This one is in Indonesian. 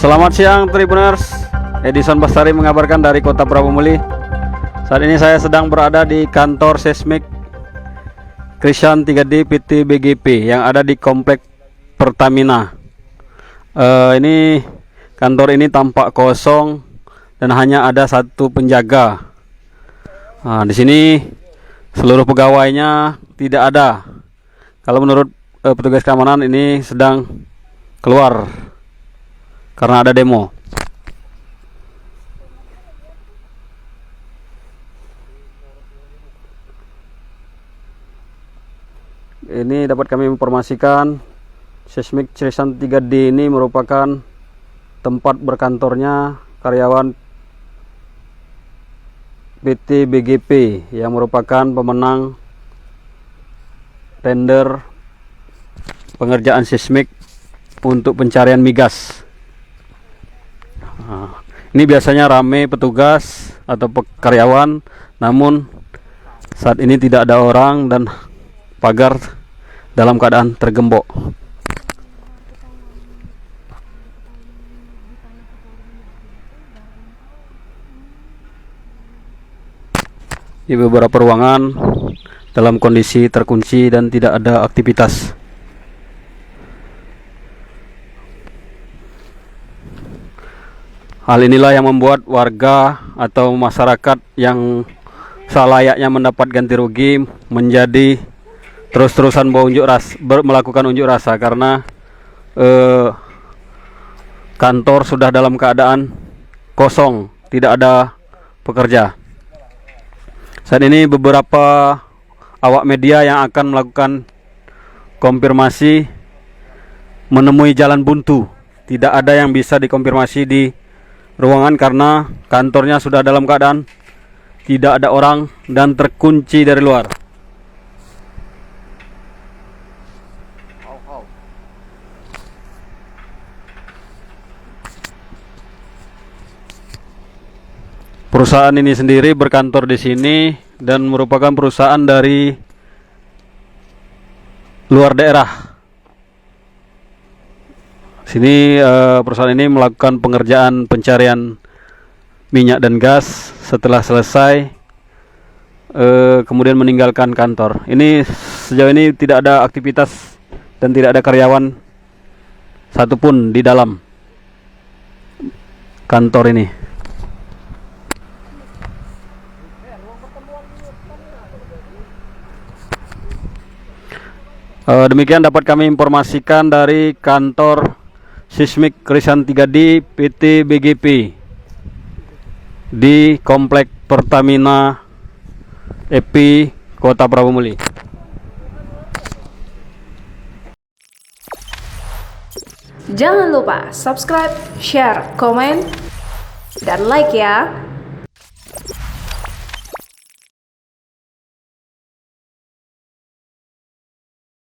Selamat siang Tribuners, Edison Bestari mengabarkan dari Kota Prabomuli. Saat ini saya sedang berada di kantor seismik Krishan 3D PT BGP yang ada di Komplek Pertamina. Ini kantor ini tampak kosong dan hanya ada satu penjaga. Nah, di sini seluruh pegawainya tidak ada. Kalau menurut petugas keamanan ini sedang keluar karena ada demo. Ini dapat kami informasikan, seismik Krishan 3D ini merupakan tempat berkantornya karyawan PT BGP yang merupakan pemenang tender pengerjaan seismik untuk pencarian migas. Nah, ini biasanya ramai petugas atau karyawan, namun saat ini tidak ada orang dan pagar dalam keadaan tergembok. Di beberapa ruangan dalam kondisi terkunci dan tidak ada aktivitas. Hal inilah yang membuat warga atau masyarakat yang selayaknya mendapat ganti rugi menjadi terus-terusan melakukan unjuk rasa karena kantor sudah dalam keadaan kosong, tidak ada pekerja. Saat ini beberapa awak media yang akan melakukan konfirmasi menemui jalan buntu. Tidak ada yang bisa dikonfirmasi di ruangan karena kantornya sudah dalam keadaan tidak ada orang dan terkunci dari luar. Perusahaan ini sendiri berkantor di sini dan merupakan perusahaan dari luar daerah. Sini perusahaan ini melakukan pengerjaan pencarian minyak dan gas. Setelah selesai kemudian meninggalkan kantor. Ini sejauh ini tidak ada aktivitas dan tidak ada karyawan satupun di dalam kantor ini. Demikian dapat kami informasikan dari kantor seismik Krishan 3D PT BGP di Komplek Pertamina EPI Kota Prabomuli. Jangan lupa subscribe, share, komen, dan like ya.